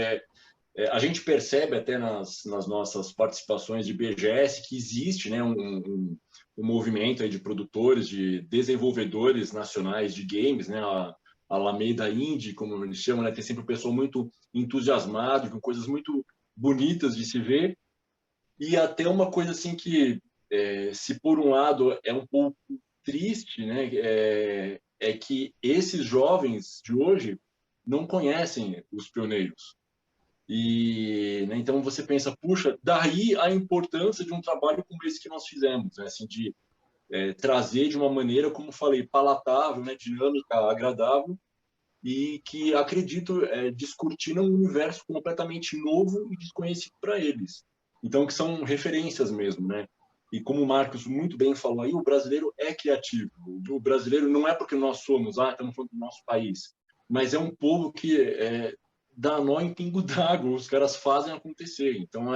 a gente percebe até nas nossas participações de BGS que existe, né, um movimento aí de produtores, de desenvolvedores nacionais de games, né? A Alameda Indie, como eles chamam, né? Tem sempre um pessoal muito entusiasmado, com coisas muito bonitas de se ver. E até uma coisa assim que, se por um lado é um pouco triste, né, é que esses jovens de hoje não conhecem os pioneiros. E, né, então você pensa, puxa, daí a importância de um trabalho como esse que nós fizemos, né, assim, de trazer de uma maneira, como falei, palatável, né, dinâmica, agradável, e que acredito descortina um universo completamente novo e desconhecido para eles. Então, que são referências mesmo, né? E como o Marcos muito bem falou aí, o brasileiro é criativo. O brasileiro não é porque nós somos, estamos falando do nosso país, mas é um povo que dá nó em pingo d'água, os caras fazem acontecer. Então,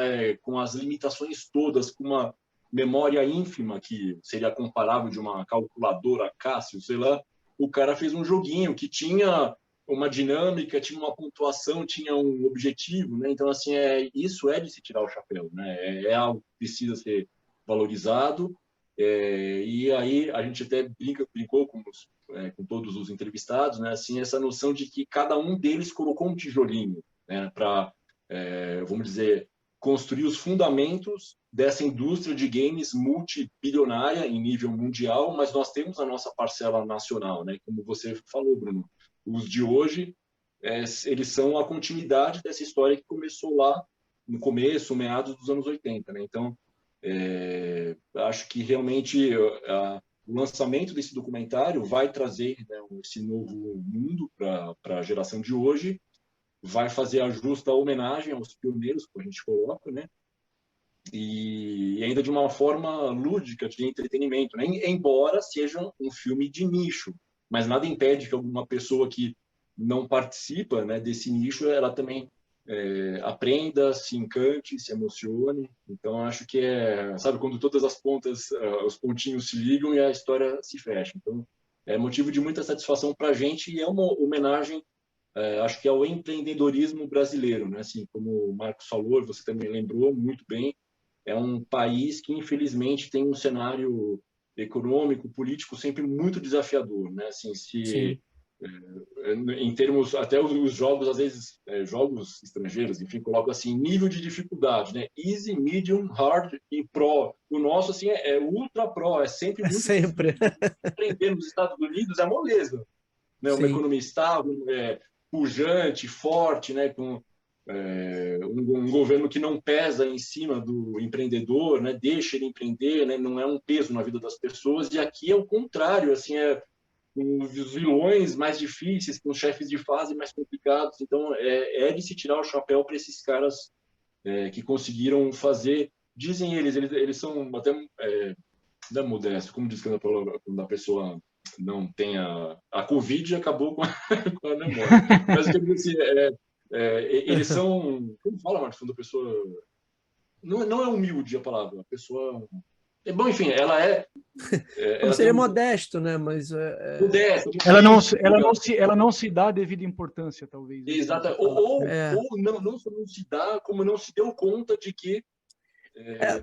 com as limitações todas, com uma memória ínfima, que seria comparável de uma calculadora Cássio, sei lá, o cara fez um joguinho que tinha uma dinâmica, tinha uma pontuação, tinha um objetivo, né? Então, assim, isso é de se tirar o chapéu, né? É algo que precisa ser valorizado, e aí a gente até brincou com todos os entrevistados, né? Assim, essa noção de que cada um deles colocou um tijolinho, né? Para, vamos dizer, construir os fundamentos dessa indústria de games multibilionária em nível mundial, mas nós temos a nossa parcela nacional, né? Como você falou, Bruno, os de hoje, eles são a continuidade dessa história que começou lá no começo, meados dos anos 80, né? Então, acho que realmente o lançamento desse documentário vai trazer, né, esse novo mundo para a geração de hoje, vai fazer a justa homenagem aos pioneiros, que a gente coloca, né? E ainda de uma forma lúdica, de entretenimento, né? Embora seja um filme de nicho, mas nada impede que alguma pessoa que não participa, né, desse nicho, ela também aprenda, se encante, se emocione. Então, acho que sabe, quando todas as pontas, os pontinhos se ligam e a história se fecha. Então, é motivo de muita satisfação para a gente e é uma homenagem, acho que ao empreendedorismo brasileiro, né? Assim, como o Marcos falou, você também lembrou muito bem, é um país que, infelizmente, tem um cenário econômico, político sempre muito desafiador, né? Assim, Sim. Em termos, até os jogos, às vezes, jogos estrangeiros, enfim, colocam assim, nível de dificuldade, né? Easy, medium, hard e pro. O nosso, assim, é ultra pro, é sempre É muito difícil. sempre. Aprender nos Estados Unidos é moleza, né? Uma Sim. economia estável, pujante, forte, né? Com um governo que não pesa em cima do empreendedor, né? Deixa ele empreender, né? Não é um peso na vida das pessoas. E aqui é o contrário, assim, com os vilões mais difíceis, com os chefes de fase mais complicados. Então, é de se tirar o chapéu para esses caras que conseguiram fazer. Dizem eles são até da modesto, como diz quando a pessoa não tem a Covid, acabou com com a memória. Mas eu assim, eles são, como fala, Marcos, quando a pessoa não é humilde a palavra, a pessoa bom, enfim, Não ela tem seria modesto, né? Mas modesta, Ela não se dá a devida importância, talvez. exato, ou não só não se dá, como não se deu conta de que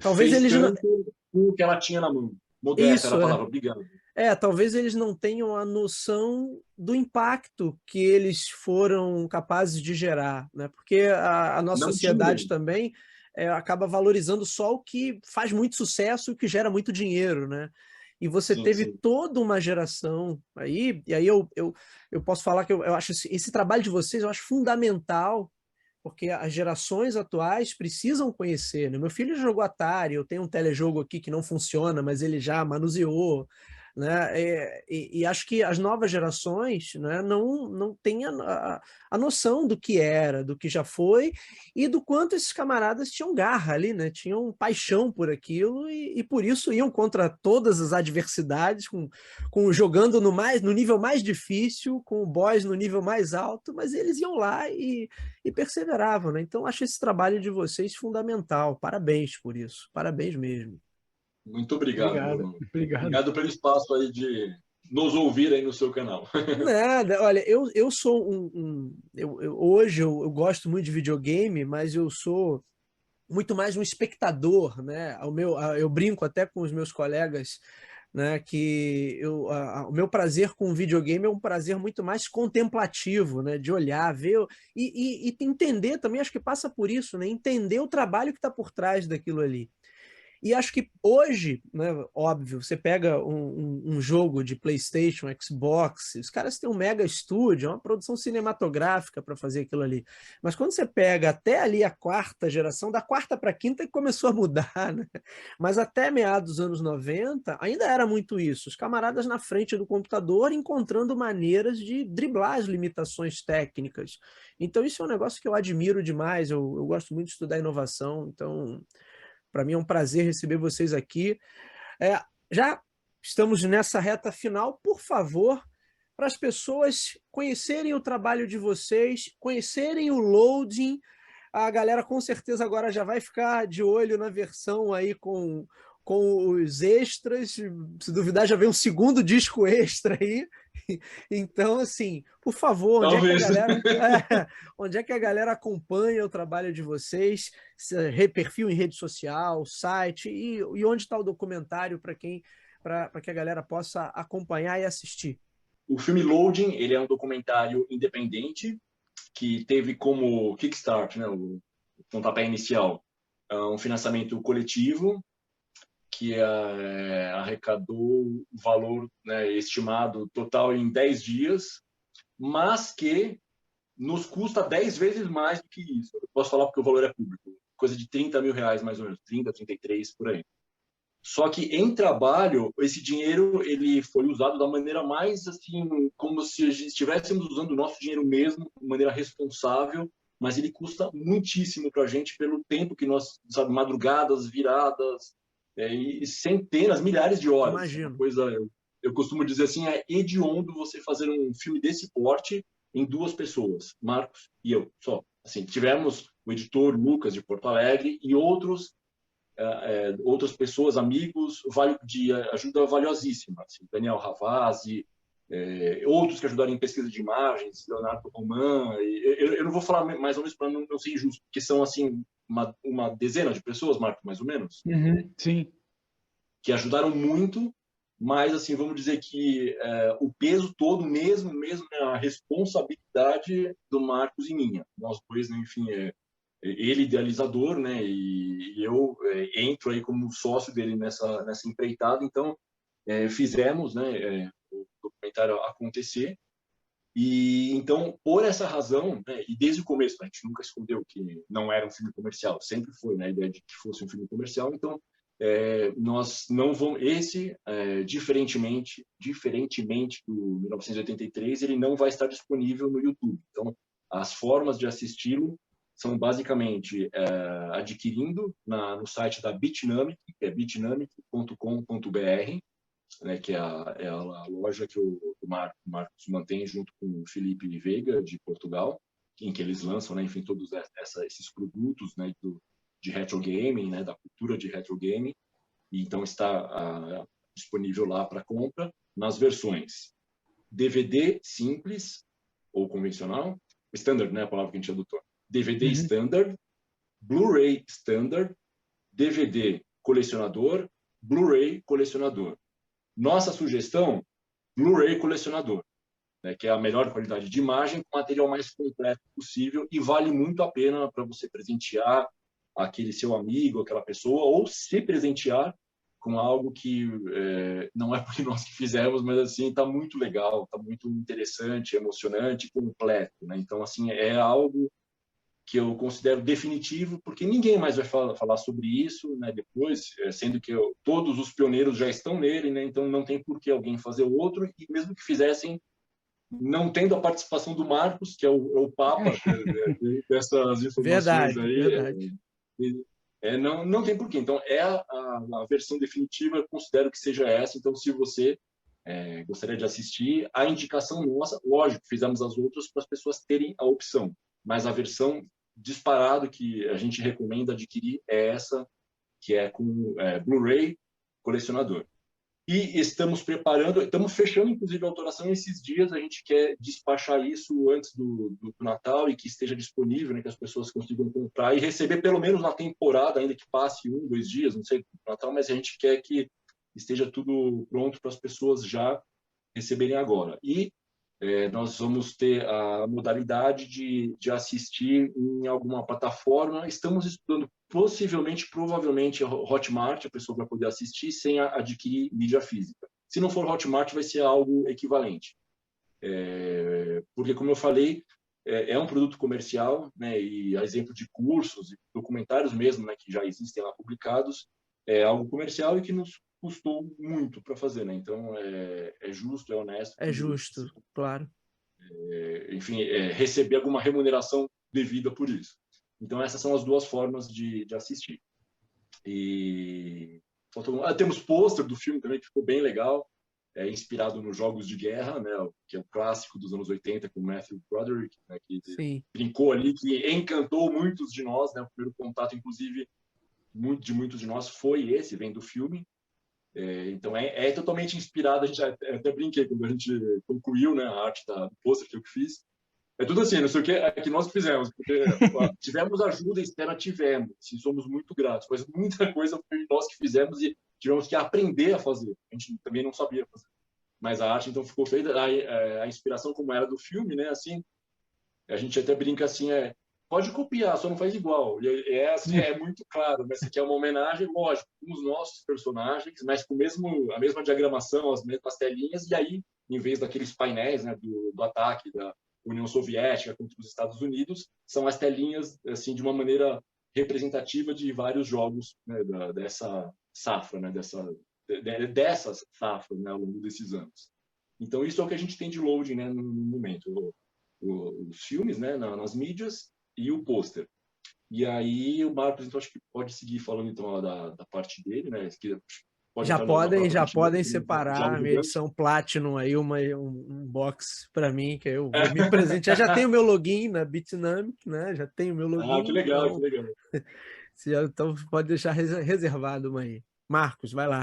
talvez fez eles não. tanto com o que ela tinha na mão. Modesta era Isso, a palavra, obrigado. talvez eles não tenham a noção do impacto que eles foram capazes de gerar, né? Porque a nossa Não sociedade tinham. também acaba valorizando só o que faz muito sucesso e o que gera muito dinheiro, né? E você Sim, teve sim. toda uma geração aí, e aí eu posso falar que eu acho esse trabalho de vocês, eu acho fundamental, porque as gerações atuais precisam conhecer, né? Meu filho jogou Atari, eu tenho um telejogo aqui que não funciona, mas ele já manuseou, né? E acho que as novas gerações, né, não têm a noção do que era, do que já foi e do quanto esses camaradas tinham garra ali, né? Tinham paixão por aquilo e por isso iam contra todas as adversidades, jogando no nível mais difícil, com o boss no nível mais alto, mas eles iam lá e perseveravam, né? Então, acho esse trabalho de vocês fundamental. Parabéns por isso. Parabéns mesmo. Muito obrigado, Obrigado, Bruno. obrigado. Obrigado pelo espaço aí de nos ouvir aí no seu canal. Nada, olha, eu sou hoje eu gosto muito de videogame, mas eu sou muito mais um espectador, né? Eu brinco até com os meus colegas, né? Que o meu prazer com o videogame é um prazer muito mais contemplativo, né? De olhar, ver e entender também, acho que passa por isso, né? Entender o trabalho que está por trás daquilo ali. E acho que hoje, né, óbvio, você pega um jogo de PlayStation, Xbox, os caras têm um mega estúdio, uma produção cinematográfica para fazer aquilo ali. Mas quando você pega até ali a quarta geração, da quarta para a quinta que começou a mudar, né? Mas até meados dos anos 90 ainda era muito isso. Os camaradas na frente do computador encontrando maneiras de driblar as limitações técnicas. Então, isso é um negócio que eu admiro demais. Eu gosto muito de estudar inovação, então para mim é um prazer receber vocês aqui. Já estamos nessa reta final, por favor, para as pessoas conhecerem o trabalho de vocês, conhecerem o Loading. A galera com certeza agora já vai ficar de olho na versão aí com os extras. Se duvidar, já vem um segundo disco extra aí. Então, assim, por favor, Talvez. onde é que a galera acompanha o trabalho de vocês? Perfil em rede social, site, e onde está o documentário para que a galera possa acompanhar e assistir? O filme Loading, ele é um documentário independente que teve como kickstart, né, o pontapé inicial, um financiamento coletivo que arrecadou o valor, né, estimado total em 10 dias, mas que nos custa 10 vezes mais do que isso. Eu posso falar porque o valor é público, coisa de 30 mil reais mais ou menos, 30, 33, por aí. Só que em trabalho, esse dinheiro ele foi usado da maneira mais assim, como se estivéssemos usando o nosso dinheiro mesmo, de maneira responsável, mas ele custa muitíssimo para a gente pelo tempo que nós, sabe, madrugadas, viradas, e centenas, milhares de horas. Imagino. Uma coisa, eu costumo dizer assim, é hediondo você fazer um filme desse porte em 2 pessoas, Marcos e eu, só. Assim, tivemos o editor Lucas de Porto Alegre e outras pessoas, amigos, de ajuda valiosíssima. Assim, Daniel Ravazzi, outros que ajudaram em pesquisa de imagens, Leonardo Roman. Eu não vou falar mais ou menos para não ser injusto, porque são assim uma dezena de pessoas, Marco, mais ou menos, Sim. que ajudaram muito, mas assim vamos dizer que o peso todo mesmo é a responsabilidade do Marcos e minha. Nós dois, né, enfim, ele idealizador, né, e eu entro aí como sócio dele nessa empreitada. Então fizemos, né, o documentário acontecer. E então, por essa razão, né, e desde o começo a gente nunca escondeu que não era um filme comercial, sempre foi, né, a ideia de que fosse um filme comercial. Então nós não vamos, diferentemente do 1983, ele não vai estar disponível no YouTube. Então as formas de assisti-lo são basicamente adquirindo no site da Bitnamic, que é bitnamic.com.br, né, que é a loja que o Marcos mantém junto com o Felipe Veiga, de Portugal, em que eles lançam, né, enfim, todos esses produtos, né, de retro gaming, né, da cultura de retro gaming. E então está disponível lá para compra nas versões DVD simples ou convencional, standard, né, a palavra que a gente adotou, DVD standard, Blu-ray standard, DVD colecionador, Blu-ray colecionador. Nossa sugestão, Blu-ray colecionador, né, que é a melhor qualidade de imagem, com o material mais completo possível, e vale muito a pena para você presentear aquele seu amigo, aquela pessoa, ou se presentear com algo que não é porque nós que fizemos, mas assim está muito legal, está muito interessante, emocionante, completo, né? Então assim é algo que eu considero definitivo, porque ninguém mais vai falar sobre isso, né, depois, sendo que todos os pioneiros já estão nele, né, então não tem por que alguém fazer outro, e mesmo que fizessem, não tendo a participação do Marcos, que é o papa dessas informações Verdade. não tem por quê. Então, a versão definitiva, eu considero que seja essa. Então, se você gostaria de assistir, a indicação nossa, lógico, fizemos as outras para as pessoas terem a opção, mas a versão disparado que a gente recomenda adquirir é essa, que é com Blu-ray colecionador. E estamos fechando, inclusive, a autoração esses dias. A gente quer despachar isso antes do Natal e que esteja disponível, né, que as pessoas consigam comprar e receber pelo menos na temporada, ainda que passe 1, 2 dias, não sei, do Natal, mas a gente quer que esteja tudo pronto para as pessoas já receberem agora. E nós vamos ter a modalidade de assistir em alguma plataforma. Estamos estudando possivelmente, provavelmente, Hotmart, a pessoa vai poder assistir sem adquirir mídia física. Se não for Hotmart, vai ser algo equivalente. Porque, como eu falei, é um produto comercial, né, e a exemplo de cursos e documentários mesmo, né, que já existem lá publicados, é algo comercial e que nos custou muito para fazer, né? Então é justo, é honesto. É justo, claro. Enfim, receber alguma remuneração devida por isso. Então essas são as duas formas de assistir. E temos pôster do filme também que ficou bem legal. Inspirado nos Jogos de Guerra, né, que é um clássico dos anos 80 com Matthew Broderick, né, que Sim. brincou ali, que encantou muitos de nós, né, o primeiro contato, inclusive, de muitos de nós foi esse, vem do filme. Então é totalmente inspirado, a gente até brinquei quando a gente concluiu, né, a arte do pôster que eu fiz. É tudo assim, não sei o que, é que nós fizemos, porque tivemos ajuda externa, sim, somos muito gratos, mas muita coisa foi nós que fizemos e tivemos que aprender a fazer. A gente também não sabia fazer. Mas a arte, então, ficou feita. A inspiração, como era do filme, né? Assim, a gente até brinca assim, pode copiar, só não faz igual. E assim, é muito claro, mas isso aqui é uma homenagem, lógico, com os nossos personagens, mas com a mesma diagramação, as mesmas telinhas, e aí, em vez daqueles painéis, né, do ataque da União Soviética contra os Estados Unidos, são as telinhas, assim, de uma maneira representativa de vários jogos, né, dessa safra, né, dessas safras, né, ao longo desses anos. Então, isso é o que a gente tem de loading, né, no momento. Os filmes, né, nas mídias e o pôster. E aí o Marcos, então, acho que pode seguir falando então da parte dele, né? Já podem separar a minha edição Platinum aí, um box para mim, que eu vou me presentear. Já tenho meu login na Bitnamic, né? Já tenho meu login. Que legal, então, que legal. Então pode deixar reservado uma aí. Marcos, vai lá.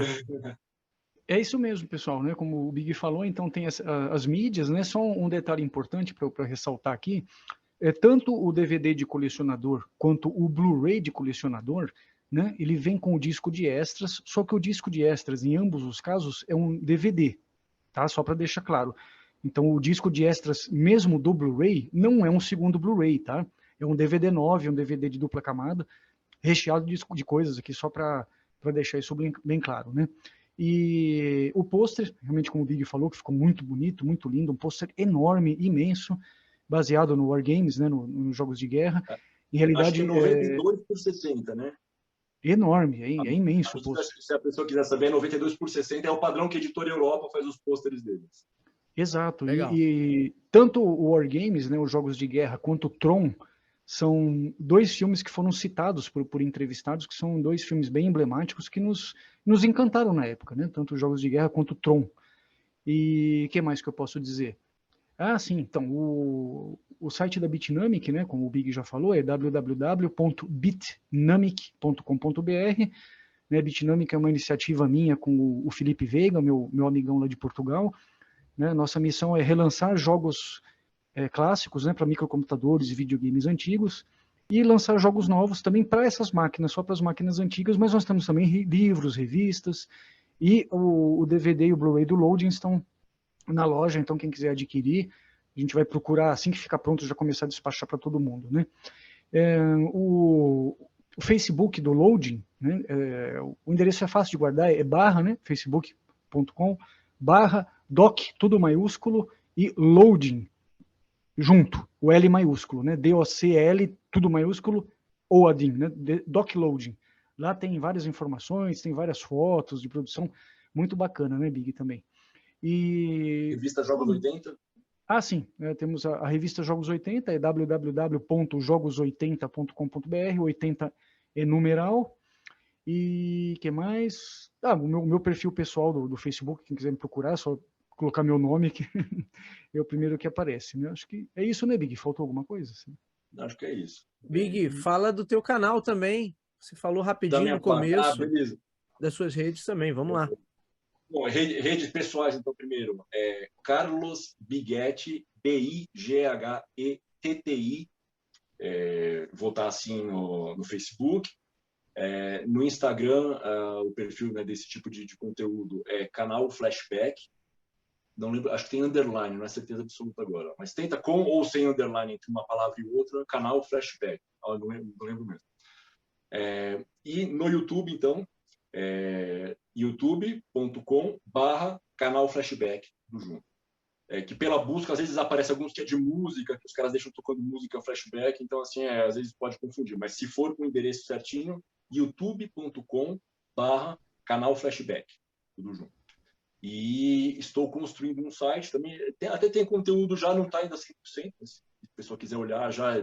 É isso mesmo, pessoal, né? Como o Big falou, então tem as mídias, né? Só um detalhe importante para ressaltar aqui, tanto o DVD de colecionador quanto o Blu-ray de colecionador, né? Ele vem com o disco de extras, só que o disco de extras, em ambos os casos, é um DVD, tá? Só para deixar claro. Então, o disco de extras, mesmo do Blu-ray, não é um segundo Blu-ray, tá? É um DVD 9, um DVD de dupla camada, recheado de coisas aqui, só para deixar isso bem claro, né? E o pôster, realmente como o Big falou, que ficou muito bonito, muito lindo, um pôster enorme, imenso, baseado no Wargames, né, nos jogos de guerra. Em realidade, acho que é 92 por 60, né? Enorme, é imenso o pôster. Se a pessoa quiser saber, 92 por 60 é o padrão que a Editora Europa faz os pôsteres deles. Exato, e tanto o Wargames, né, os jogos de guerra, quanto o Tron, são dois filmes que foram citados por entrevistados, que são dois filmes bem emblemáticos que nos encantaram na época, né? Tanto os Jogos de Guerra quanto o Tron. E o que mais que eu posso dizer? Sim, então, o site da Bitnamic, né, como o Big já falou, é www.bitnamic.com.br. Né, Bitnamic é uma iniciativa minha com o Felipe Veiga, meu amigão lá de Portugal. Né? Nossa missão é relançar jogos clássicos, né, para microcomputadores e videogames antigos, e lançar jogos novos também para essas máquinas, só para as máquinas antigas, mas nós temos também livros, revistas, e o DVD e o Blu-ray do Loading estão na loja, então quem quiser adquirir, a gente vai procurar, assim que ficar pronto, já começar a despachar para todo mundo, né? O Facebook do Loading, né, o endereço é fácil de guardar, é barra, né, facebook.com/doc, tudo maiúsculo, e Loading, junto, o L maiúsculo, né? DOCL, tudo maiúsculo, OADIN, né? Doc Loading. Lá tem várias informações, tem várias fotos de produção, muito bacana, né, Big, também. E revista Jogos 80? Sim, temos a revista Jogos 80, é www.jogos80.com.br, 80 é numeral. E que mais? O meu perfil pessoal do Facebook, quem quiser me procurar, é só colocar meu nome, que é o primeiro que aparece, né? Acho que é isso, né, Big? Faltou alguma coisa? Assim? Acho que é isso. Big, fala do teu canal também. Você falou rapidinho no começo das suas redes também. Vamos lá. Bom, redes pessoais, então, primeiro. Carlos Bighetti, Bighetti. Vou estar assim no Facebook. No Instagram, o perfil, né, desse tipo de conteúdo é canal Flashback. Não lembro, acho que tem underline, não é certeza absoluta agora. Mas tenta com ou sem underline entre uma palavra e outra, canal Flashback. Não lembro mesmo. E no YouTube, então, youtube.com/canal Flashback do Junto. Que pela busca, às vezes aparece alguns que é de música, que os caras deixam tocando música flashback, então, assim, às vezes pode confundir. Mas se for com o endereço certinho, youtube.com/canal Flashback, tudo junto. E estou construindo um site também, até tem conteúdo já, não está ainda 100%, se a pessoa quiser olhar, já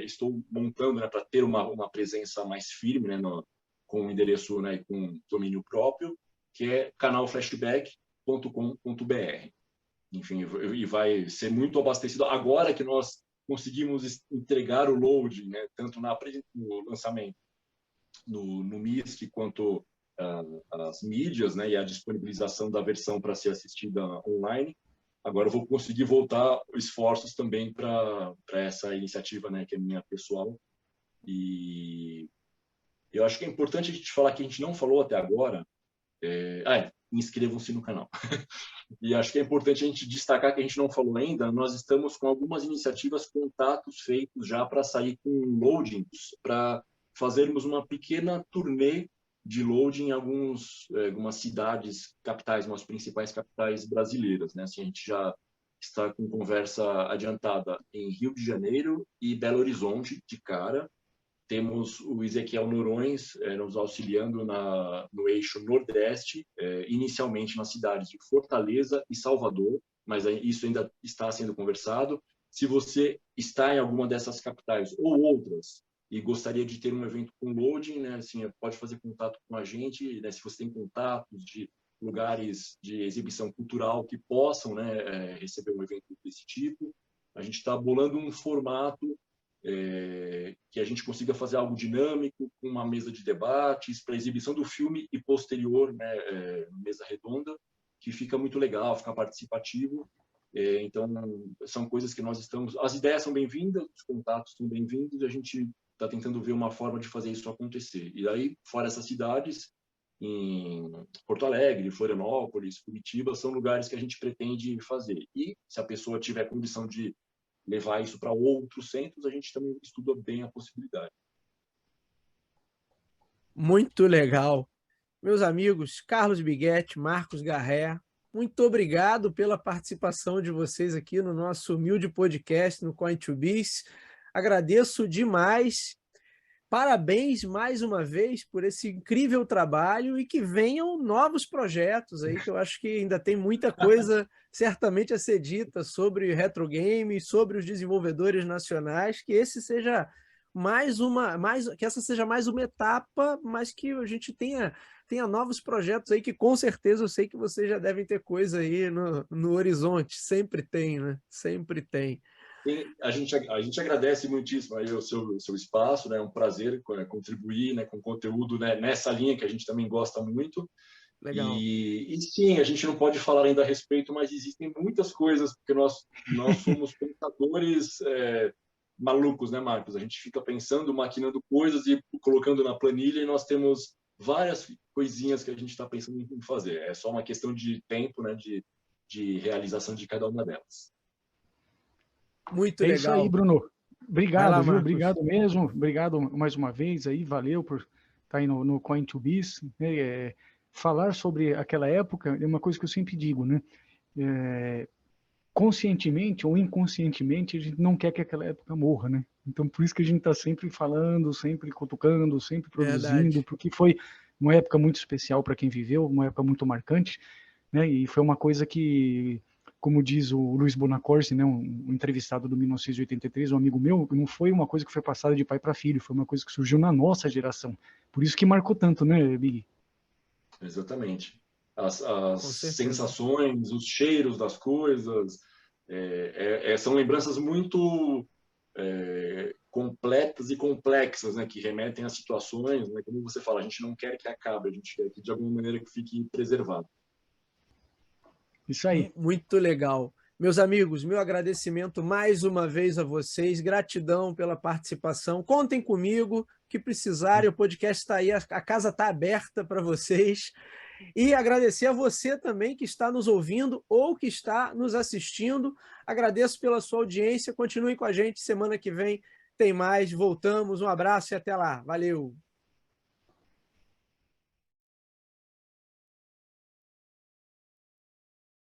estou montando, né, para ter uma presença mais firme, né, com o endereço, né, com domínio próprio, que é canalflashback.com.br. Enfim, e vai ser muito abastecido agora que nós conseguimos entregar o loading, né, tanto no lançamento, no MISC, quanto as mídias, né, e a disponibilização da versão para ser assistida online. Agora eu vou conseguir voltar esforços também para essa iniciativa, né, que é minha pessoal. E eu acho que é importante a gente falar que a gente não falou até agora. Inscrevam-se no canal. E acho que é importante a gente destacar que a gente não falou ainda, nós estamos com algumas iniciativas, contatos feitos já para sair com loadings, para fazermos uma pequena turnê de loading em algumas cidades capitais, umas principais capitais brasileiras, né? Assim, a gente já está com conversa adiantada em Rio de Janeiro e Belo Horizonte de cara. Temos o Ezequiel Noronha nos auxiliando no eixo Nordeste, inicialmente nas cidades de Fortaleza e Salvador, mas isso ainda está sendo conversado. Se você está em alguma dessas capitais ou outras e gostaria de ter um evento com loading, né, assim, pode fazer contato com a gente, né, se você tem contatos de lugares de exibição cultural que possam, né, receber um evento desse tipo. A gente está bolando um formato que a gente consiga fazer algo dinâmico, com uma mesa de debates, para exibição do filme e posterior, né, mesa redonda, que fica muito legal, fica participativo. Então, são coisas que nós estamos... As ideias são bem-vindas, os contatos são bem-vindos, e a gente está tentando ver uma forma de fazer isso acontecer. E aí, fora essas cidades, em Porto Alegre, Florianópolis, Curitiba, são lugares que a gente pretende fazer. E, se a pessoa tiver condição de levar isso para outros centros, a gente também estuda bem a possibilidade. Muito legal. Meus amigos, Carlos Biguetti, Marcos Garré, muito obrigado pela participação de vocês aqui no nosso humilde podcast no Coin2Biz. Agradeço demais. Parabéns mais uma vez por esse incrível trabalho e que venham novos projetos aí, que eu acho que ainda tem muita coisa certamente a ser dita sobre retro games, sobre os desenvolvedores nacionais, que esse seja que essa seja mais uma etapa, mas que a gente tenha novos projetos aí, que com certeza eu sei que vocês já devem ter coisa aí no horizonte, sempre tem, né? Sempre tem. A gente agradece muitíssimo aí o seu espaço, né? É um prazer contribuir, né, com conteúdo, né, nessa linha que a gente também gosta muito. Legal. E sim, a gente não pode falar ainda a respeito, mas existem muitas coisas, porque nós somos pensadores malucos, né, Marcos? A gente fica pensando, maquinando coisas e colocando na planilha, e nós temos várias coisinhas que a gente está pensando em fazer. É só uma questão de tempo, né, de realização de cada uma delas. Muito legal. Isso aí, Bruno. Obrigado, lá, viu? Marcos. Obrigado mesmo. Obrigado mais uma vez aí. Valeu por estar aí no Coin2Biz. Falar sobre aquela época é uma coisa que eu sempre digo, né? Conscientemente ou inconscientemente, a gente não quer que aquela época morra, né? Então, por isso que a gente está sempre falando, sempre cutucando, sempre produzindo, Verdade. porque foi uma época muito especial para quem viveu, uma época muito marcante, né? E foi uma coisa que, como diz o Luiz Bonacorsi, né, um entrevistado do 1983, um amigo meu, não foi uma coisa que foi passada de pai para filho, foi uma coisa que surgiu na nossa geração. Por isso que marcou tanto, né, Big? Exatamente. As sensações, os cheiros das coisas, são lembranças muito completas e complexas, né, que remetem a situações, né, como você fala, a gente não quer que acabe, a gente quer que de alguma maneira que fique preservado. Isso aí. Muito legal. Meus amigos, meu agradecimento mais uma vez a vocês, gratidão pela participação. Contem comigo, que precisarem, o podcast está aí, a casa está aberta para vocês. E agradecer a você também que está nos ouvindo ou que está nos assistindo. Agradeço pela sua audiência. Continue com a gente, semana que vem tem mais. Voltamos. Um abraço e até lá. Valeu!